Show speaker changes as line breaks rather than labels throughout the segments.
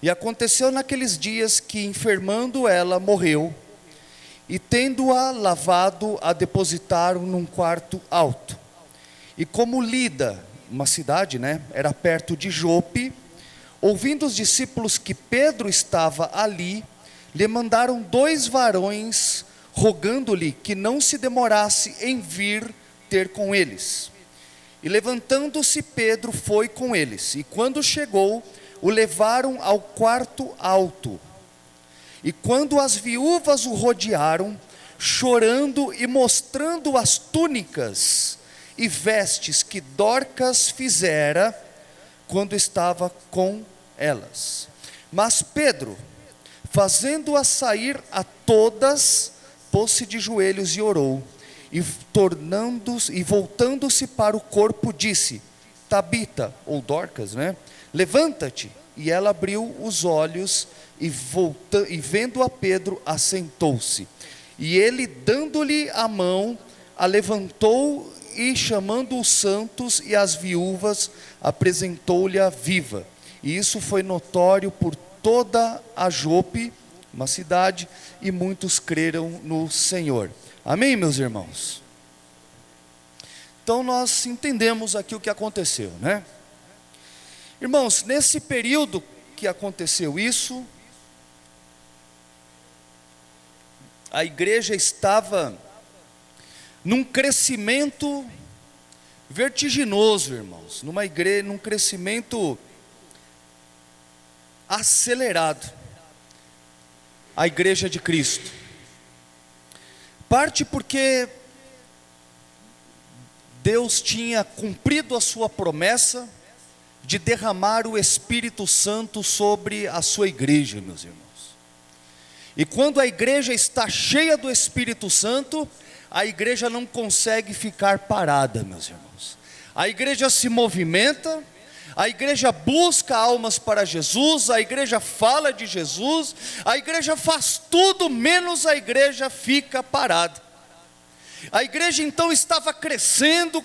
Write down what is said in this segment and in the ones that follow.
E aconteceu naqueles dias que, enfermando ela, morreu, e tendo-a lavado, a depositaram num quarto alto. E como Lida, uma cidade, era perto de Jope, ouvindo os discípulos que Pedro estava ali, lhe mandaram 2 varões, rogando-lhe que não se demorasse em vir ter com eles. E levantando-se Pedro foi com eles, e quando chegou, o levaram ao quarto alto. E quando as viúvas o rodearam, chorando e mostrando as túnicas e vestes que Dorcas fizera quando estava com elas. Mas Pedro, fazendo-as sair a todas, pôs-se de joelhos e orou, e voltando-se para o corpo, disse: Tabita, ou Dorcas, levanta-te. E ela abriu os olhos, e vendo a Pedro, assentou-se. E ele, dando-lhe a mão, a levantou, e chamando os santos e as viúvas, apresentou-lhe a viva. E isso foi notório por toda a Jope, uma cidade, e muitos creram no Senhor. Amém, meus irmãos? Então nós entendemos aqui o que aconteceu, Irmãos, nesse período que aconteceu isso, a igreja estava num crescimento vertiginoso, irmãos, num crescimento acelerado, a igreja de Cristo. Parte porque Deus tinha cumprido a sua promessa de derramar o Espírito Santo sobre a sua igreja, meus irmãos. E quando a igreja está cheia do Espírito Santo, a igreja não consegue ficar parada, meus irmãos. A igreja se movimenta, a igreja busca almas para Jesus, a igreja fala de Jesus, a igreja faz tudo menos a igreja fica parada. A igreja então estava crescendo,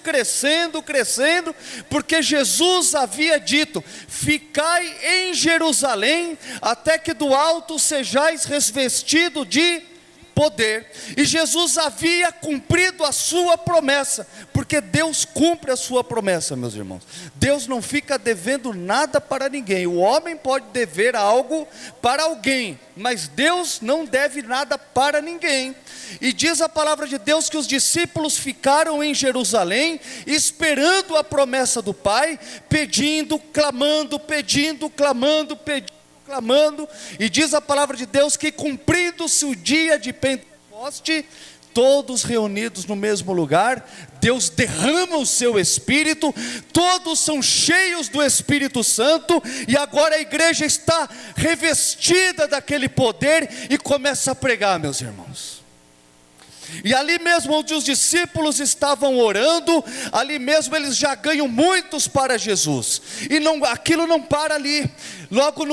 porque Jesus havia dito: ficai em Jerusalém, até que do alto sejais revestido de poder. E Jesus havia cumprido a sua promessa, porque Deus cumpre a sua promessa, meus irmãos. Deus não fica devendo nada para ninguém. O homem pode dever algo para alguém, mas Deus não deve nada para ninguém. E diz a palavra de Deus que os discípulos ficaram em Jerusalém, esperando a promessa do Pai, pedindo, clamando, e diz a palavra de Deus que, cumprindo-se o dia de Pentecoste, todos reunidos no mesmo lugar, Deus derrama o seu Espírito, todos são cheios do Espírito Santo, e agora a igreja está revestida daquele poder e começa a pregar, meus irmãos. E ali mesmo onde os discípulos estavam orando, ali mesmo eles já ganham muitos para Jesus. E aquilo não para ali. Logo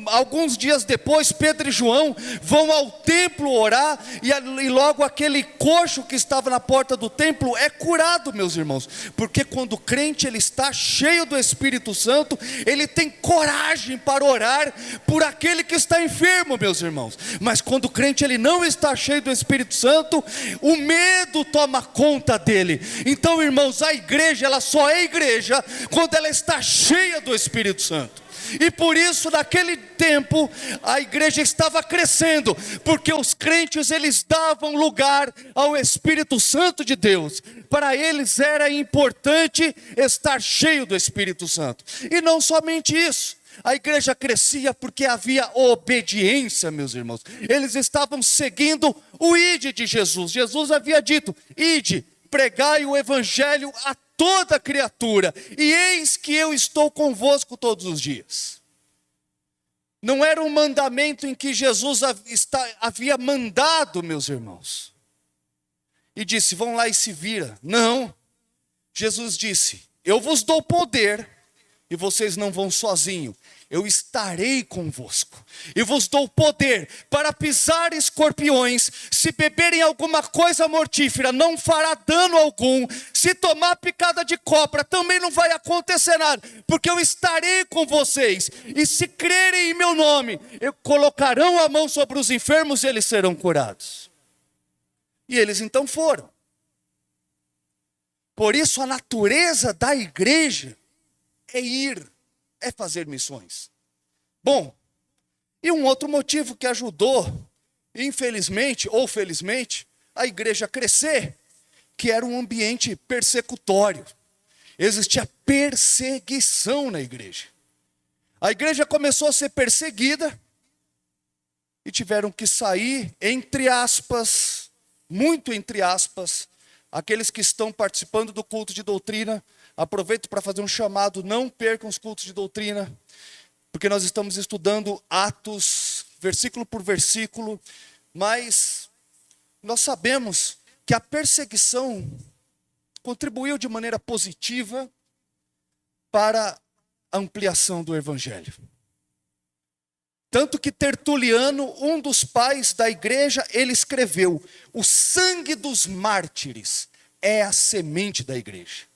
alguns dias depois, Pedro e João vão ao templo orar, e logo aquele coxo que estava na porta do templo é curado, meus irmãos. Porque quando o crente ele está cheio do Espírito Santo, ele tem coragem para orar por aquele que está enfermo, meus irmãos. Mas quando o crente ele não está cheio do Espírito Santo, o medo toma conta dele. Então, irmãos, a igreja ela só é igreja quando ela está cheia do Espírito Santo. E por isso naquele tempo a igreja estava crescendo, porque os crentes eles davam lugar ao Espírito Santo de Deus. Para eles era importante estar cheio do Espírito Santo. E não somente isso, a igreja crescia porque havia obediência, meus irmãos. Eles estavam seguindo o ide de Jesus. Jesus havia dito: ide, pregai o evangelho a toda criatura, e eis que eu estou convosco todos os dias. Não era um mandamento em que Jesus havia mandado, meus irmãos, e disse: vão lá e se vira. Não, Jesus disse: eu vos dou poder e vocês não vão sozinhos. Eu estarei convosco, e vos dou poder para pisar escorpiões, se beberem alguma coisa mortífera, não fará dano algum, se tomar picada de cobra, também não vai acontecer nada, porque eu estarei com vocês, e se crerem em meu nome, colocarão a mão sobre os enfermos e eles serão curados. E eles então foram. Por isso a natureza da igreja é ir, é fazer missões. Bom, e um outro motivo que ajudou, infelizmente ou felizmente, a igreja a crescer, que era um ambiente persecutório. Existia perseguição na igreja. A igreja começou a ser perseguida e tiveram que sair, entre aspas, muito entre aspas, aqueles que estão participando do culto de doutrina. Aproveito para fazer um chamado, não percam os cultos de doutrina, porque nós estamos estudando Atos, versículo por versículo, mas nós sabemos que a perseguição contribuiu de maneira positiva para a ampliação do evangelho. Tanto que Tertuliano, um dos pais da igreja, ele escreveu: o sangue dos mártires é a semente da igreja.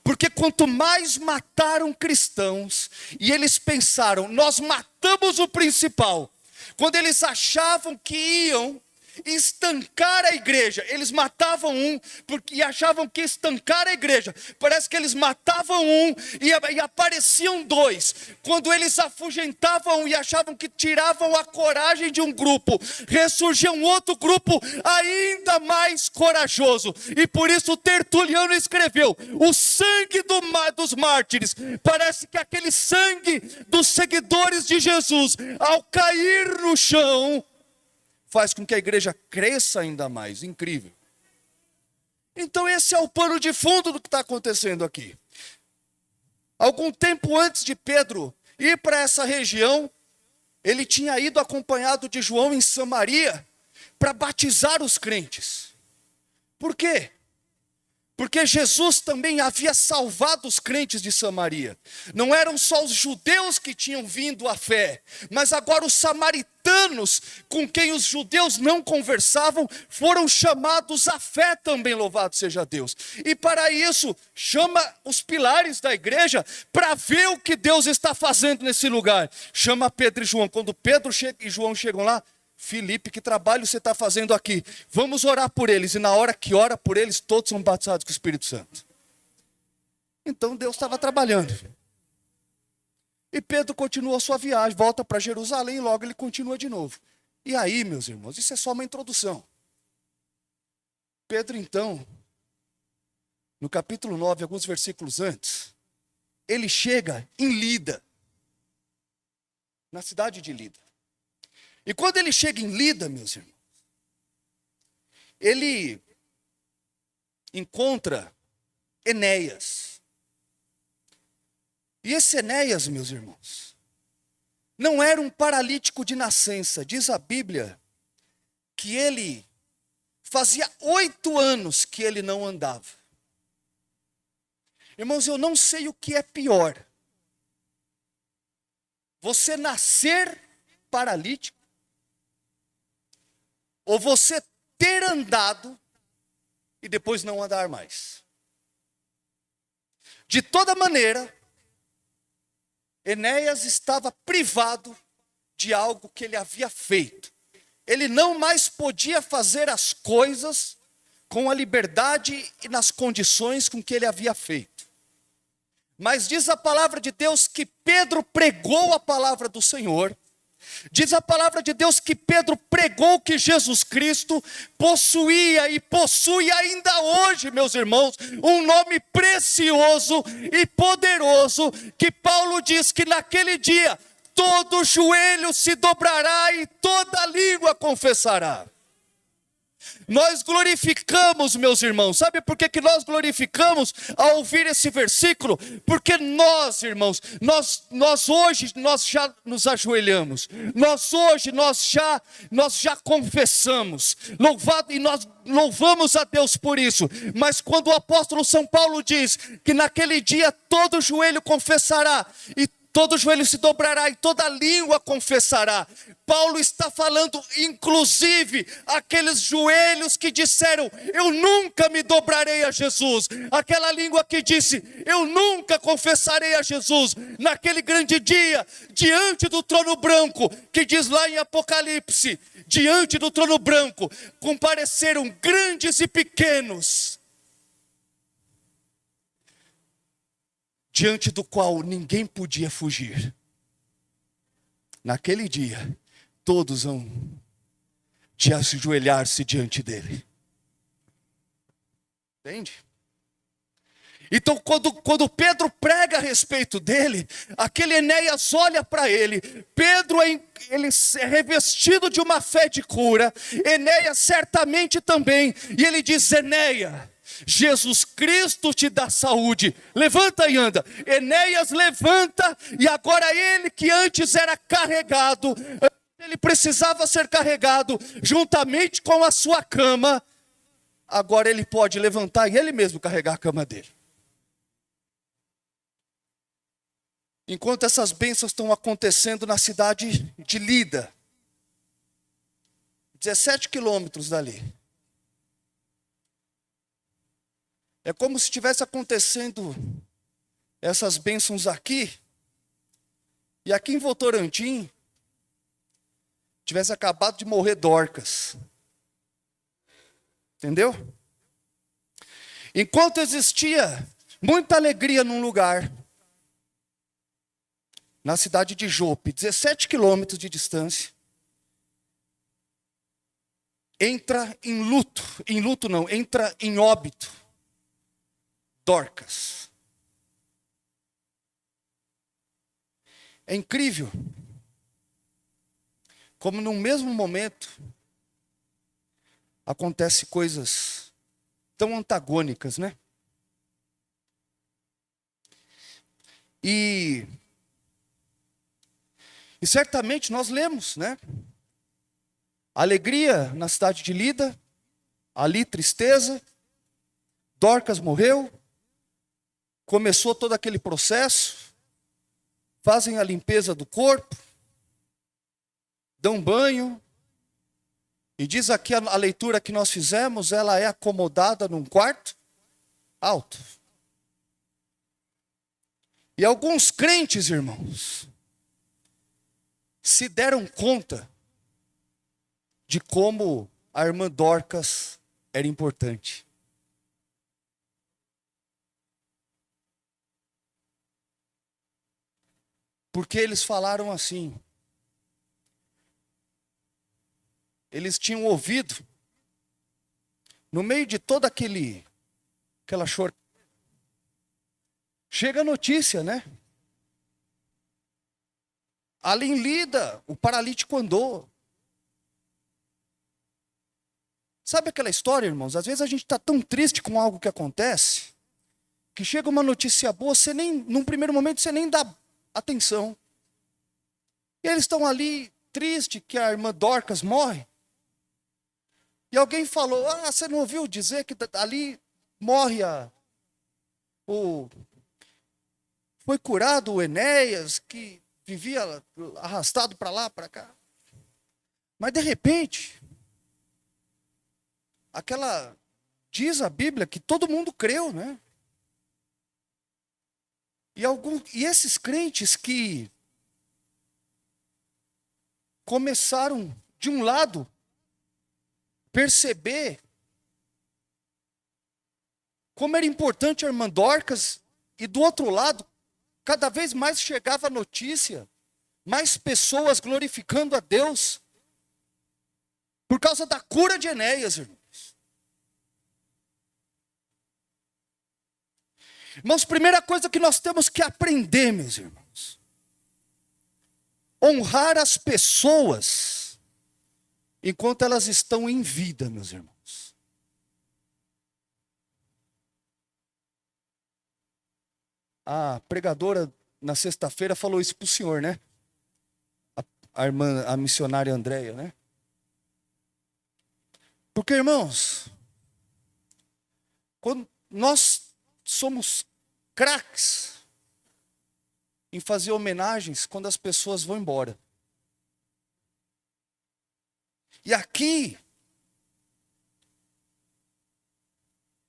Porque quanto mais mataram cristãos, e eles pensaram, nós matamos o principal. Quando eles achavam que iam estancar a igreja, eles matavam um, e achavam que estancar a igreja, parece que eles matavam um e apareciam dois. Quando eles afugentavam e achavam que tiravam a coragem de um grupo, ressurgia um outro grupo ainda mais corajoso. E por isso Tertuliano escreveu: o sangue dos mártires, parece que aquele sangue dos seguidores de Jesus, ao cair no chão, faz com que a igreja cresça ainda mais. Incrível. Então esse é o pano de fundo do que está acontecendo aqui. Algum tempo antes de Pedro ir para essa região, ele tinha ido acompanhado de João em Samaria para batizar os crentes. Por quê? Porque Jesus também havia salvado os crentes de Samaria. Não eram só os judeus que tinham vindo à fé, mas agora os samaritanos, com quem os judeus não conversavam, foram chamados à fé também, louvado seja Deus. E para isso, chama os pilares da igreja para ver o que Deus está fazendo nesse lugar. Chama Pedro e João. Quando Pedro e João chegam lá: Filipe, que trabalho você está fazendo aqui? Vamos orar por eles. E na hora que ora por eles, todos são batizados com o Espírito Santo. Então Deus estava trabalhando. E Pedro continua a sua viagem, volta para Jerusalém e logo ele continua de novo. E aí, meus irmãos, isso é só uma introdução. Pedro então, no capítulo 9, alguns versículos antes, ele chega em Lida, na cidade de Lida. E quando ele chega em Lida, meus irmãos, ele encontra Enéas. E esse Enéas, meus irmãos, não era um paralítico de nascença. Diz a Bíblia que ele fazia 8 anos que ele não andava. Irmãos, eu não sei o que é pior: você nascer paralítico, ou você ter andado e depois não andar mais. De toda maneira, Enéas estava privado de algo que ele havia feito. Ele não mais podia fazer as coisas com a liberdade e nas condições com que ele havia feito. Mas diz a palavra de Deus que Pedro pregou a palavra do Senhor. Diz a palavra de Deus que Pedro pregou que Jesus Cristo possuía e possui ainda hoje, meus irmãos, um nome precioso e poderoso, que Paulo diz que naquele dia todo joelho se dobrará e toda língua confessará. Nós glorificamos, meus irmãos. Sabe por que nós glorificamos ao ouvir esse versículo? Porque nós, irmãos, nós hoje nós já nos ajoelhamos. Nós já confessamos. Louvado, e nós louvamos a Deus por isso. Mas quando o apóstolo São Paulo diz que naquele dia todo joelho confessará e todo joelho se dobrará e toda língua confessará. Paulo está falando, inclusive, aqueles joelhos que disseram, eu nunca me dobrarei a Jesus. Aquela língua que disse, eu nunca confessarei a Jesus. Naquele grande dia, diante do trono branco, que diz lá em Apocalipse, diante do trono branco, compareceram grandes e pequenos, diante do qual ninguém podia fugir. Naquele dia, todos vão de ajoelhar-se diante dele. Entende? Então, quando Pedro prega a respeito dele, aquele Enéas olha para ele. Pedro ele é revestido de uma fé de cura. Enéas certamente também. E ele diz, Enéas, Jesus Cristo te dá saúde, levanta e anda. Enéas levanta, e agora ele que antes era carregado, ele precisava ser carregado juntamente com a sua cama, agora ele pode levantar e ele mesmo carregar a cama dele. Enquanto essas bênçãos estão acontecendo na cidade de Lida, 17 quilômetros dali, é como se estivesse acontecendo essas bênçãos aqui, e aqui em Votorantim, tivesse acabado de morrer Dorcas. Entendeu? Enquanto existia muita alegria num lugar, na cidade de Jope, 17 quilômetros de distância, entra entra em óbito, Dorcas. É incrível como no mesmo momento acontecem coisas tão antagônicas, né? E certamente nós lemos, né? Alegria na cidade de Lida, ali tristeza, Dorcas morreu, começou todo aquele processo, fazem a limpeza do corpo, dão banho, e diz aqui a leitura que nós fizemos, ela é acomodada num quarto alto. E alguns crentes, irmãos, se deram conta de como a irmã Dorcas era importante. Porque eles falaram assim, eles tinham ouvido, no meio de toda aquela chora, chega a notícia, né? Ali em Lida, o paralítico andou. Sabe aquela história, irmãos? Às vezes a gente está tão triste com algo que acontece, que chega uma notícia boa, num primeiro momento você nem dá atenção. E eles estão ali, tristes que a irmã Dorcas morre. E alguém falou, você não ouviu dizer que ali morre foi curado o Enéas, que vivia arrastado para lá, para cá. Mas de repente, diz a Bíblia que todo mundo creu, né? E esses crentes que começaram, de um lado, perceber como era importante a irmã Dorcas, e do outro lado, cada vez mais chegava a notícia, mais pessoas glorificando a Deus, por causa da cura de Enéas, irmãos. Irmãos, primeira coisa que nós temos que aprender, meus irmãos, honrar as pessoas enquanto elas estão em vida, meus irmãos. A pregadora, na sexta-feira, falou isso para o senhor, né? A irmã, a missionária Andréia, né? Porque, irmãos, quando nós somos craques em fazer homenagens quando as pessoas vão embora. E aqui,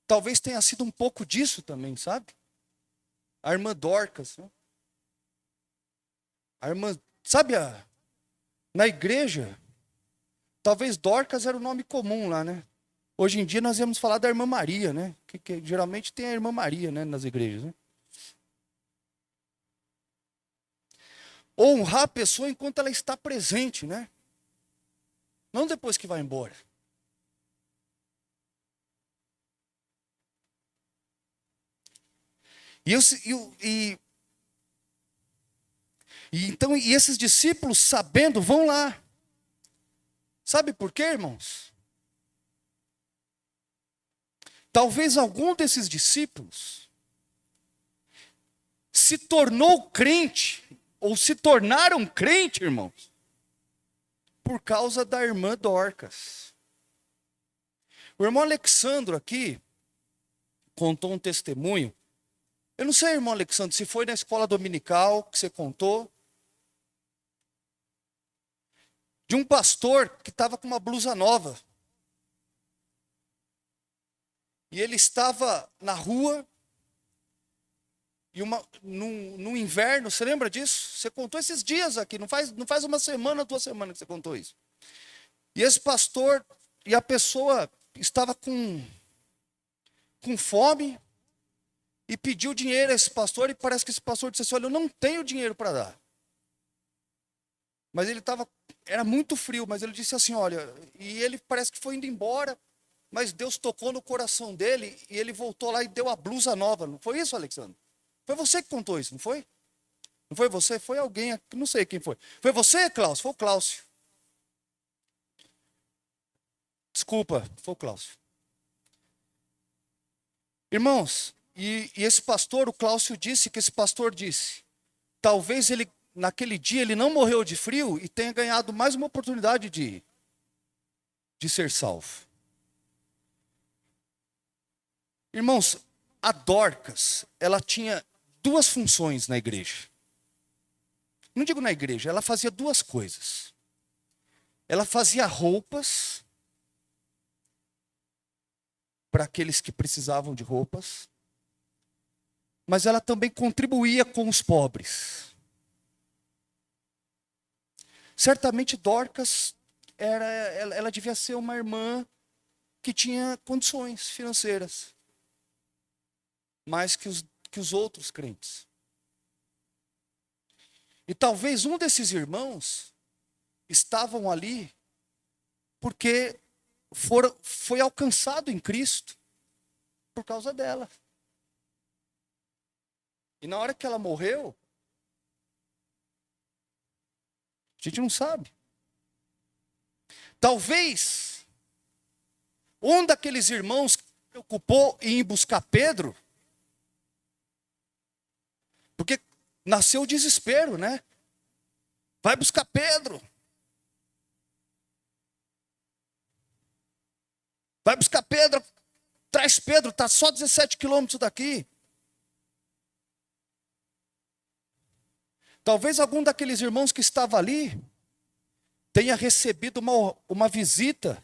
talvez tenha sido um pouco disso também, sabe? A irmã Dorcas, né? A irmã, sabe, na igreja, talvez Dorcas era o nome comum lá, né? Hoje em dia nós íamos falar da irmã Maria, né? Que geralmente tem a irmã Maria, né, nas igrejas, né? Honrar a pessoa enquanto ela está presente, né? Não depois que vai embora. E esses discípulos, sabendo, vão lá. Sabe por quê, irmãos? Talvez algum desses discípulos se tornou crente, ou se tornaram crente, irmãos, por causa da irmã Dorcas. O irmão Alexandro aqui contou um testemunho. Eu não sei, irmão Alexandre, se foi na escola dominical que você contou, de um pastor que estava com uma blusa nova. E ele estava na rua, e no inverno, você lembra disso? Você contou esses dias aqui, não faz uma semana, 2 semanas que você contou isso. E esse pastor, e a pessoa estava com fome, e pediu dinheiro a esse pastor, e parece que esse pastor disse assim, olha, eu não tenho dinheiro para dar. Mas ele era muito frio, mas ele disse assim, olha, e ele parece que foi indo embora, mas Deus tocou no coração dele, e ele voltou lá e deu a blusa nova. Não foi isso, Alexandre? Foi você que contou isso, não foi? Não foi você? Foi alguém, não sei quem foi. Foi você, Cláudio? Foi o Cláudio. Desculpa, foi o Cláudio. Irmãos, e esse pastor, o Cláudio disse que esse pastor disse, talvez ele, naquele dia, ele não morreu de frio e tenha ganhado mais uma oportunidade de ser salvo. Irmãos, a Dorcas, ela tinha 2 funções na igreja. Não digo na igreja, ela fazia 2 coisas. Ela fazia roupas para aqueles que precisavam de roupas, mas ela também contribuía com os pobres. Certamente Dorcas ela devia ser uma irmã que tinha condições financeiras, mais que os outros crentes. E talvez um desses irmãos estavam ali porque foi alcançado em Cristo por causa dela. E na hora que ela morreu, a gente não sabe. Talvez um daqueles irmãos que se preocupou em ir buscar Pedro, porque nasceu o desespero, né? Vai buscar Pedro. Vai buscar Pedro. Traz Pedro, está só 17 quilômetros daqui. Talvez algum daqueles irmãos que estava ali tenha recebido uma visita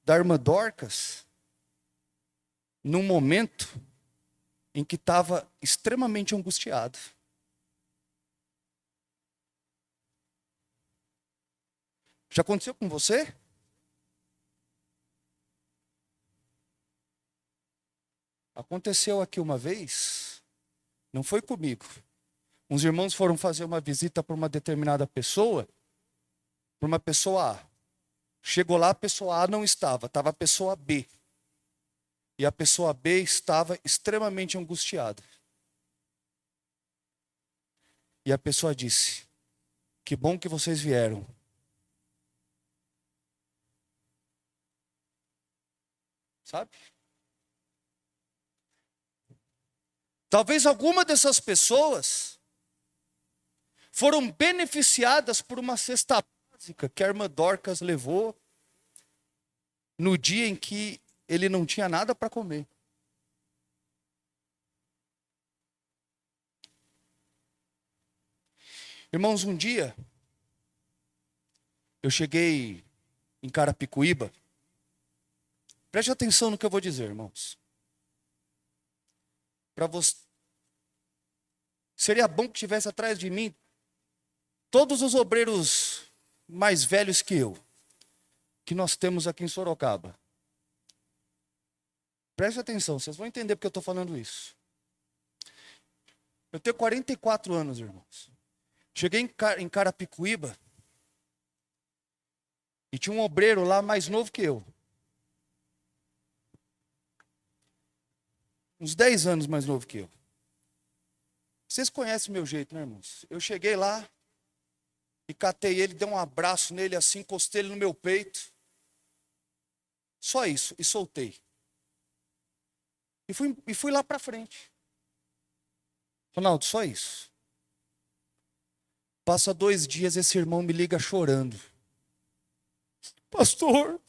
da irmã Dorcas num momento em que estava extremamente angustiado. Já aconteceu com você? Aconteceu aqui uma vez, não foi comigo. Uns irmãos foram fazer uma visita para uma determinada pessoa, para uma pessoa A. Chegou lá, a pessoa A não estava a pessoa B. E a pessoa B estava extremamente angustiada. E a pessoa disse, que bom que vocês vieram. Sabe? Talvez alguma dessas pessoas foram beneficiadas por uma cesta básica que a irmã Dorcas levou no dia em que ele não tinha nada para comer. Irmãos, um dia eu cheguei em Carapicuíba. Preste atenção no que eu vou dizer, irmãos. Para você, seria bom que tivesse atrás de mim todos os obreiros mais velhos que eu, que nós temos aqui em Sorocaba. Preste atenção, vocês vão entender porque eu estou falando isso. Eu tenho 44 anos, irmãos. Cheguei em Carapicuíba e tinha um obreiro lá mais novo que eu. Uns 10 anos mais novo que eu. Vocês conhecem o meu jeito, né, irmãos? Eu cheguei lá e catei ele, dei um abraço nele assim, encostei ele no meu peito. Só isso, e soltei. E fui lá para frente. Ronaldo, só isso. Passa 2 dias, esse irmão me liga chorando. Pastor,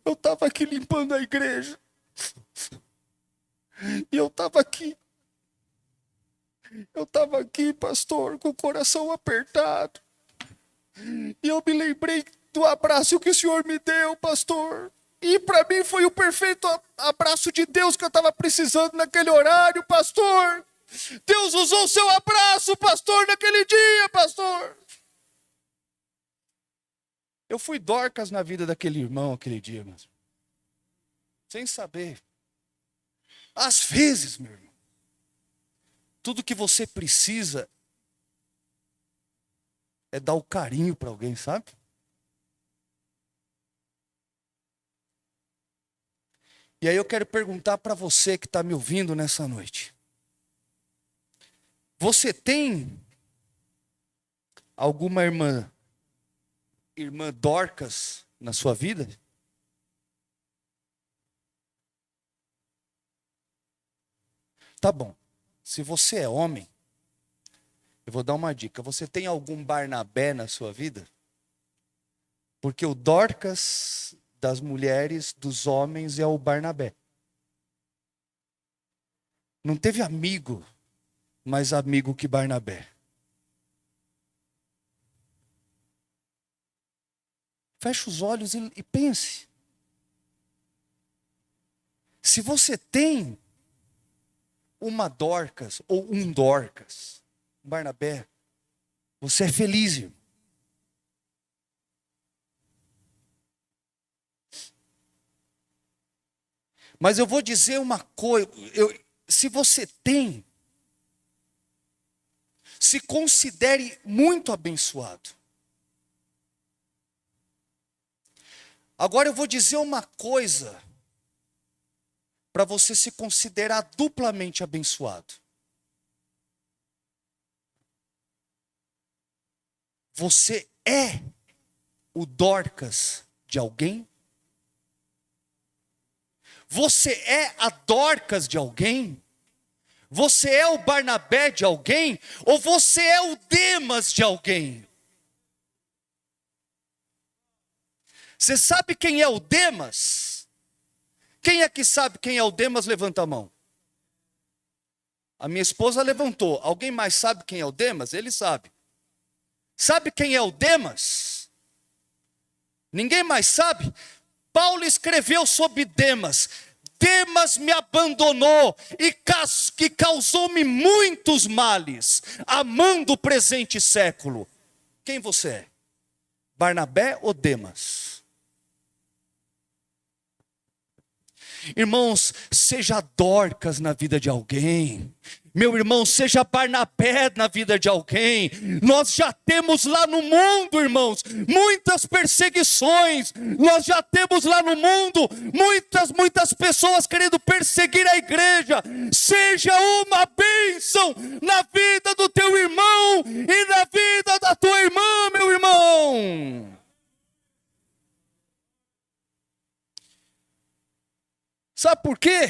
eu estava aqui limpando a igreja. E eu estava aqui. Eu estava aqui, pastor, com o coração apertado. E eu me lembrei do abraço que o senhor me deu, pastor. E para mim foi o perfeito abraço de Deus que eu estava precisando naquele horário, pastor. Deus usou o seu abraço, pastor, naquele dia, pastor. Eu fui Dorcas na vida daquele irmão aquele dia, mas sem saber. Às vezes, meu irmão, tudo que você precisa é dar o carinho para alguém, sabe? E aí eu quero perguntar para você que está me ouvindo nessa noite. Você tem alguma irmã Dorcas na sua vida? Tá bom. Se você é homem, eu vou dar uma dica. Você tem algum Barnabé na sua vida? Porque o Dorcas das mulheres, dos homens, é o Barnabé. Não teve amigo mais amigo que Barnabé. Feche os olhos e pense. Se você tem uma Dorcas ou um Dorcas, um Barnabé, você é feliz, irmão. Mas eu vou dizer uma coisa, se você tem, se considere muito abençoado. Agora eu vou dizer uma coisa para você se considerar duplamente abençoado. Você é o Dorcas de alguém? Você é a Dorcas de alguém? Você é o Barnabé de alguém? Ou você é o Demas de alguém? Você sabe quem é o Demas? Quem é que sabe quem é o Demas? Levanta a mão. A minha esposa levantou. Alguém mais sabe quem é o Demas? Ele sabe. Sabe quem é o Demas? Ninguém mais sabe? Paulo escreveu sobre Demas. Demas me abandonou e causou-me muitos males, amando o presente século. Quem você é? Barnabé ou Demas? Irmãos, seja Dorcas na vida de alguém. Meu irmão, seja Barnabé na vida de alguém. Nós já temos lá no mundo, irmãos, muitas perseguições. Nós já temos lá no mundo muitas pessoas querendo perseguir a igreja. Seja uma bênção na vida do teu irmão e na vida da tua irmã, meu irmão. Sabe por quê?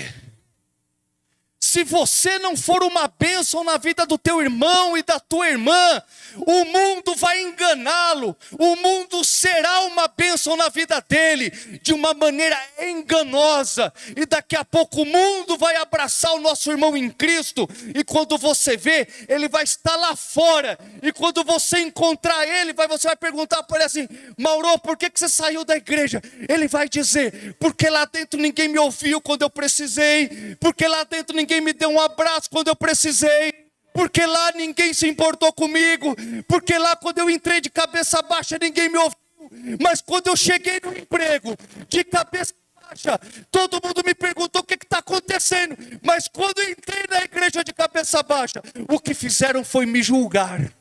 Se você não for uma bênção na vida do teu irmão e da tua irmã, o mundo vai enganá-lo. O mundo será uma bênção na vida dele, de uma maneira enganosa. E daqui a pouco o mundo vai abraçar o nosso irmão em Cristo. E quando você vê, ele vai estar lá fora. E quando você encontrar ele, você vai perguntar para ele assim: Mauro, por que você saiu da igreja? Ele vai dizer: porque lá dentro ninguém me ouviu quando eu precisei. Porque lá dentro ninguém me deu um abraço quando eu precisei. Porque lá ninguém se importou comigo. Porque lá quando eu entrei de cabeça baixa ninguém me ouviu. Mas quando eu cheguei no emprego de cabeça baixa, todo mundo me perguntou o que está acontecendo. Mas quando eu entrei na igreja de cabeça baixa, o que fizeram foi me julgar.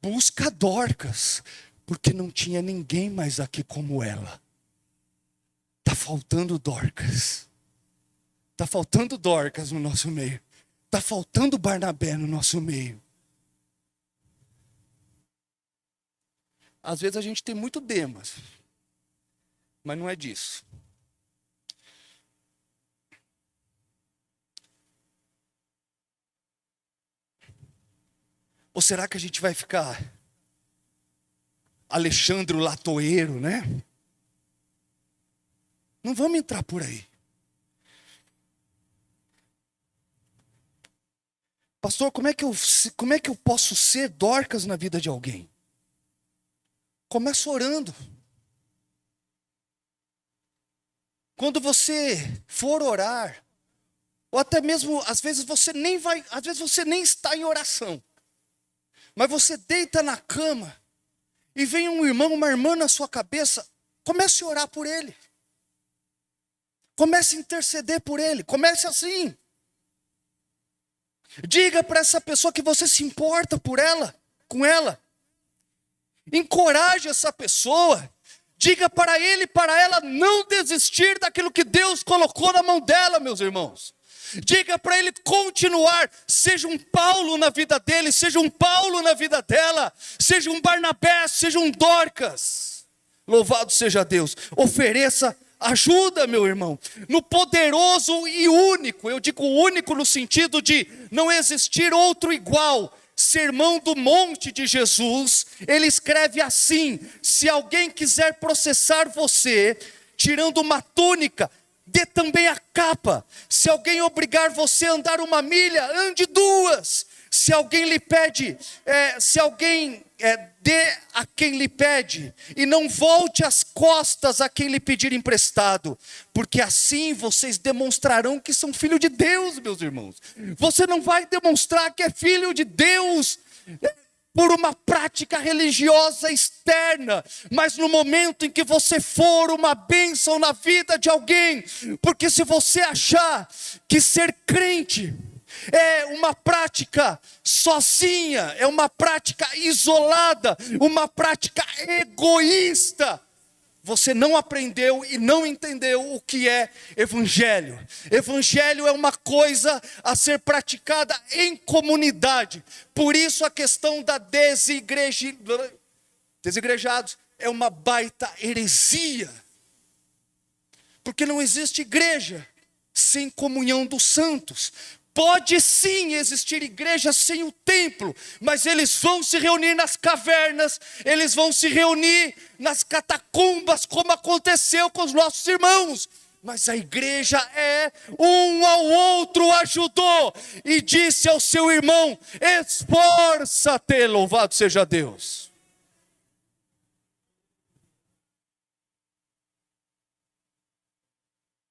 Busca Dorcas, porque não tinha ninguém mais aqui como ela. Está faltando Dorcas. Está faltando Dorcas no nosso meio. Está faltando Barnabé no nosso meio. Às vezes a gente tem muito Demas, mas não é disso. Ou será que a gente vai ficar Alexandre o Latoeiro, né? Não vamos entrar por aí. Pastor, como é que eu posso ser Dorcas na vida de alguém? Começa orando. Quando você for orar, ou até mesmo, às vezes você nem está em oração, mas você deita na cama, e vem um irmão, uma irmã na sua cabeça, comece a orar por ele. Comece a interceder por ele, comece assim. Diga para essa pessoa que você se importa por ela, com ela. Encoraje essa pessoa. Diga para ele e para ela não desistir daquilo que Deus colocou na mão dela, meus irmãos. Diga para ele continuar. Seja um Paulo na vida dele, seja um Paulo na vida dela, seja um Barnabé, seja um Dorcas. Louvado seja Deus. Ofereça ajuda, meu irmão, no poderoso e único, eu digo único no sentido de não existir outro igual, Sermão do Monte de Jesus. Ele escreve assim: se alguém quiser processar você, tirando uma túnica, dê também a capa. Se alguém obrigar você a andar 1 milha, ande 2. Se alguém lhe pede, dê a quem lhe pede, e não volte as costas a quem lhe pedir emprestado, porque assim vocês demonstrarão que são filhos de Deus, meus irmãos. Você não vai demonstrar que é filho de Deus por uma prática religiosa externa, mas no momento em que você for uma bênção na vida de alguém. Porque se você achar que ser crente é uma prática sozinha, é uma prática isolada, uma prática egoísta, você não aprendeu e não entendeu o que é evangelho. Evangelho é uma coisa a ser praticada em comunidade. Por isso a questão da desigrejados é uma baita heresia. Porque não existe igreja sem comunhão dos santos. Pode sim existir igreja sem o templo, mas eles vão se reunir nas cavernas, eles vão se reunir nas catacumbas, como aconteceu com os nossos irmãos. Mas a igreja um ao outro ajudou e disse ao seu irmão: esforça-te, louvado seja Deus.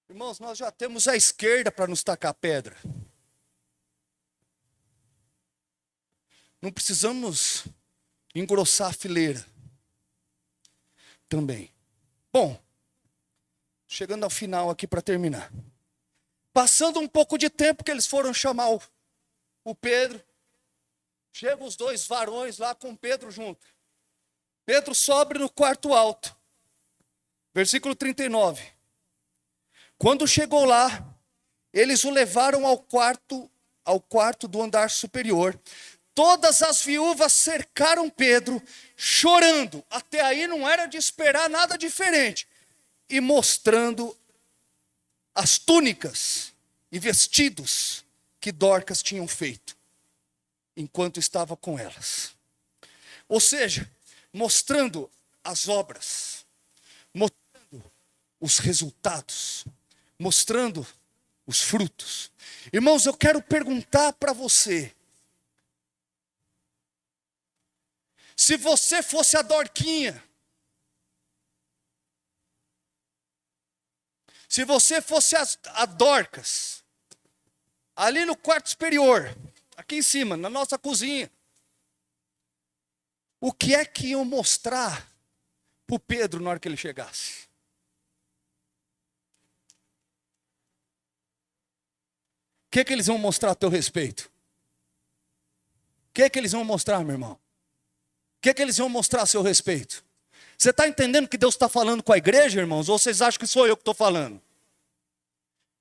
Irmãos, nós já temos a esquerda para nos tacar pedra. Não precisamos engrossar a fileira também. Bom, chegando ao final aqui para terminar. Passando um pouco de tempo que eles foram chamar o Pedro. Chegam os 2 varões lá com Pedro junto. Pedro sobe no quarto alto. Versículo 39. Quando chegou lá, eles o levaram ao quarto do andar superior. Todas as viúvas cercaram Pedro, chorando. Até aí não era de esperar nada diferente. e mostrando as túnicas e vestidos que Dorcas tinham feito enquanto estava com elas. Ou seja, mostrando as obras, mostrando os resultados, mostrando os frutos. Irmãos, eu quero perguntar para você: se você fosse a Dorquinha, se você fosse a Dorcas, ali no quarto superior, aqui em cima, na nossa cozinha, o que é que iam mostrar para o Pedro na hora que ele chegasse? O que é que eles vão mostrar a teu respeito? O que é que eles vão mostrar, meu irmão? O que é que eles vão mostrar a seu respeito? Você está entendendo que Deus está falando com a igreja, irmãos? Ou vocês acham que sou eu que estou falando?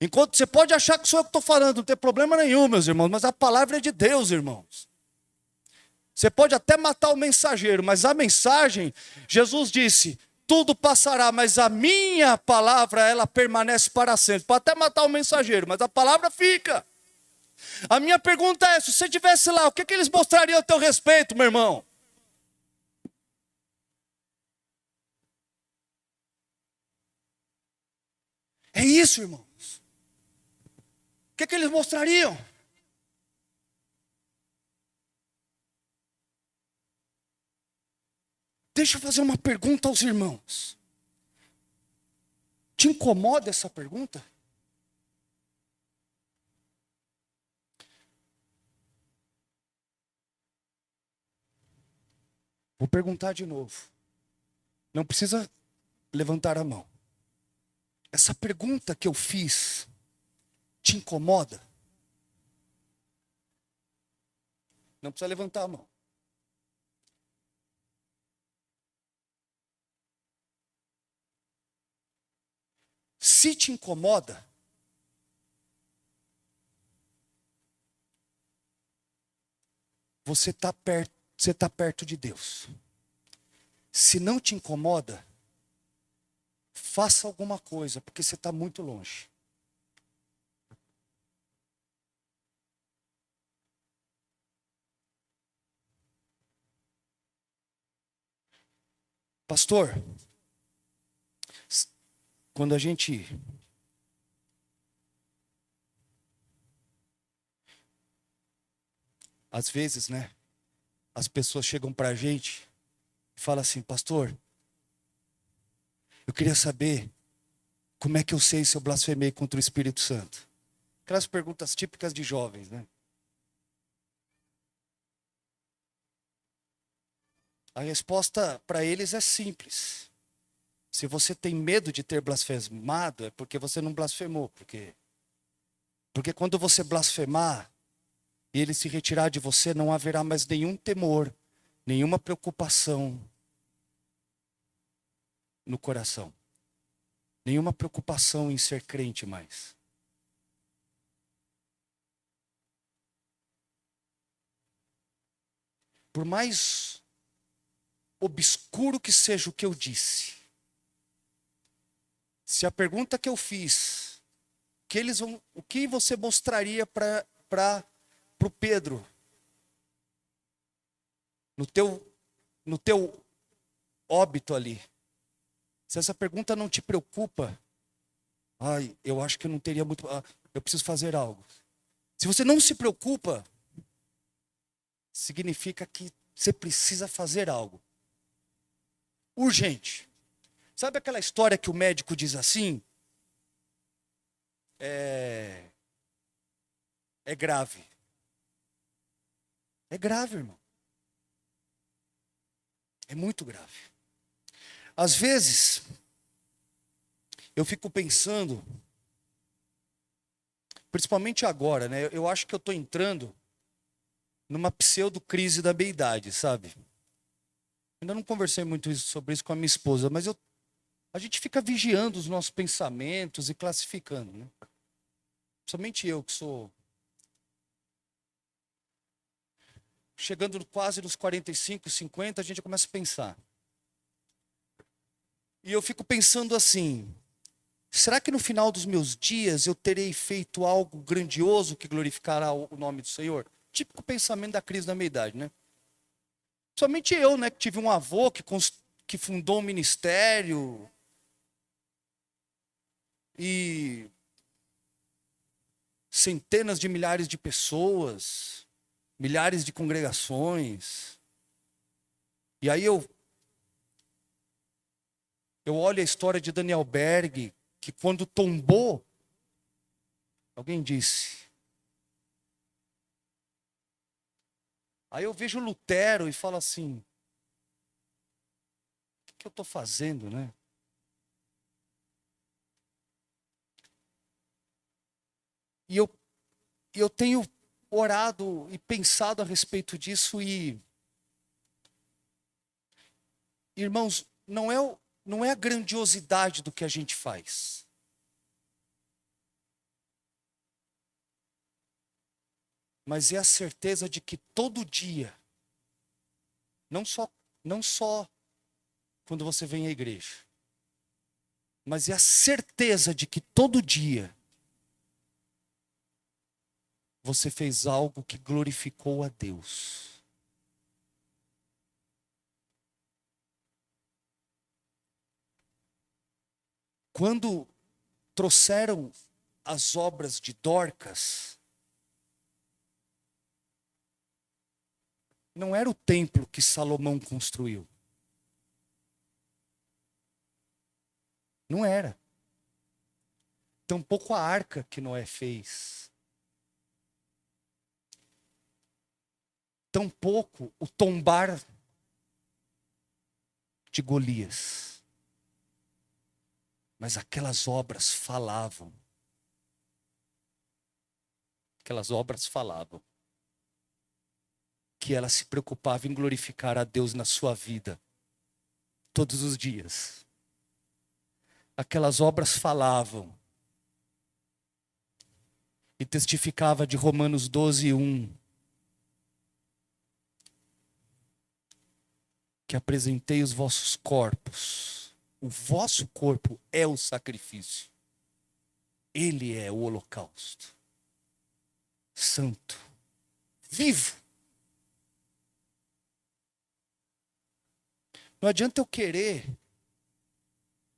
Enquanto você pode achar que sou eu que estou falando, não tem problema nenhum, meus irmãos, mas a palavra é de Deus, irmãos. Você pode até matar o mensageiro, mas a mensagem, Jesus disse, tudo passará, mas a minha palavra, ela permanece para sempre. Pode até matar o mensageiro, mas a palavra fica. A minha pergunta é, se você estivesse lá, o que, que eles mostrariam a teu respeito, meu irmão? É isso, irmãos. O que, que eles mostrariam? Deixa eu fazer uma pergunta aos irmãos. Te incomoda essa pergunta? Vou perguntar de novo. Não precisa levantar a mão. Essa pergunta que eu fiz te incomoda? Não precisa levantar a mão. Se te incomoda, você está perto de Deus. Se não te incomoda, faça alguma coisa, porque você está muito longe. Pastor, quando a gente às vezes, né, as pessoas chegam para a gente e falam assim, pastor, eu queria saber como é que eu sei se eu blasfemei contra o Espírito Santo. Aquelas perguntas típicas de jovens, né? A resposta para eles é simples. Se você tem medo de ter blasfemado, é porque você não blasfemou. Porque quando você blasfemar e ele se retirar de você, não haverá mais nenhum temor, nenhuma preocupação no coração. Nenhuma preocupação em ser crente mais. Por mais obscuro que seja o que eu disse, se a pergunta que eu fiz, o que você mostraria para o Pedro, no teu óbito ali, se essa pergunta não te preocupa, eu acho que eu não teria muito, eu preciso fazer algo. Se você não se preocupa, significa que você precisa fazer algo. Urgente. Sabe aquela história que o médico diz assim? É grave. É grave, irmão. É muito grave. Às vezes, eu fico pensando, principalmente agora, né? Eu acho que eu estou entrando numa pseudo-crise da meia-idade, sabe? Ainda não conversei muito sobre isso com a minha esposa, mas a gente fica vigiando os nossos pensamentos e classificando, né? Somente eu que sou... Chegando quase nos 45, 50, a gente começa a pensar. E eu fico pensando assim: será que no final dos meus dias eu terei feito algo grandioso que glorificará o nome do Senhor? Típico pensamento da crise da meia-idade, né? Somente eu, né, que tive um avô que fundou um ministério e centenas de milhares de pessoas, milhares de congregações. E aí eu olho a história de Daniel Berg, que quando tombou, alguém disse. Aí eu vejo Lutero e falo assim: o que eu estou fazendo, né? E eu tenho orado e pensado a respeito disso e, irmãos, não é a grandiosidade do que a gente faz. Mas é a certeza de que todo dia, não só quando você vem à igreja, mas é a certeza de que todo dia você fez algo que glorificou a Deus. Quando trouxeram as obras de Dorcas, não era o templo que Salomão construiu. Não era. Tampouco a arca que Noé fez. Tampouco o tombar de Golias. Mas aquelas obras falavam. Aquelas obras falavam que ela se preocupava em glorificar a Deus na sua vida, todos os dias. Aquelas obras falavam e testificava de Romanos 12:1, que apresentei os vossos corpos. O vosso corpo é o sacrifício. Ele é o holocausto. Santo, vivo. Não adianta eu querer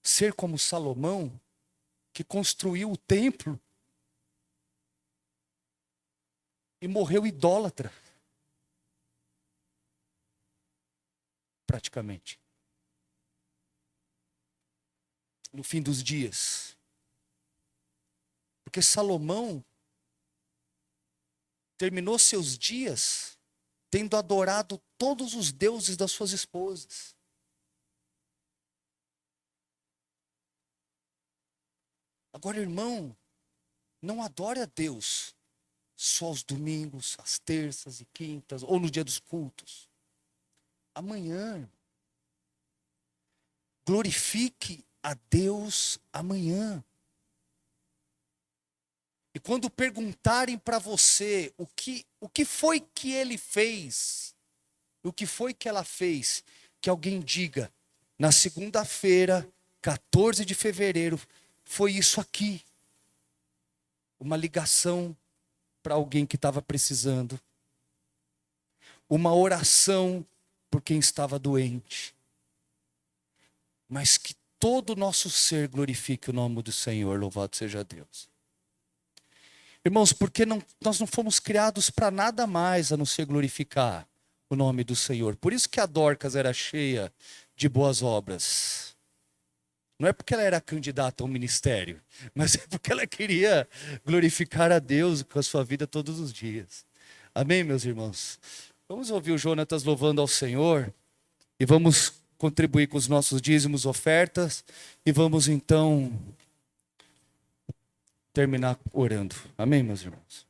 ser como Salomão, que construiu o templo e morreu idólatra. Praticamente. No fim dos dias. Porque Salomão terminou seus dias tendo adorado todos os deuses das suas esposas. Agora, irmão, não adore a Deus só aos domingos, às terças e quintas, ou no dia dos cultos. Amanhã, glorifique a Deus amanhã. E quando perguntarem para você o que foi que ele fez, o que foi que ela fez, que alguém diga: na segunda-feira, 14 de fevereiro, foi isso aqui. Uma ligação para alguém que estava precisando. Uma oração por quem estava doente. Mas que todo o nosso ser glorifique o nome do Senhor, louvado seja Deus. Irmãos, porque nós não fomos criados para nada mais a não ser glorificar o nome do Senhor. Por isso que a Dorcas era cheia de boas obras. Não é porque ela era candidata ao ministério, mas é porque ela queria glorificar a Deus com a sua vida todos os dias. Amém, meus irmãos? Vamos ouvir o Jonatas louvando ao Senhor e vamos contribuir com os nossos dízimos, ofertas, e vamos então terminar orando. Amém, meus irmãos?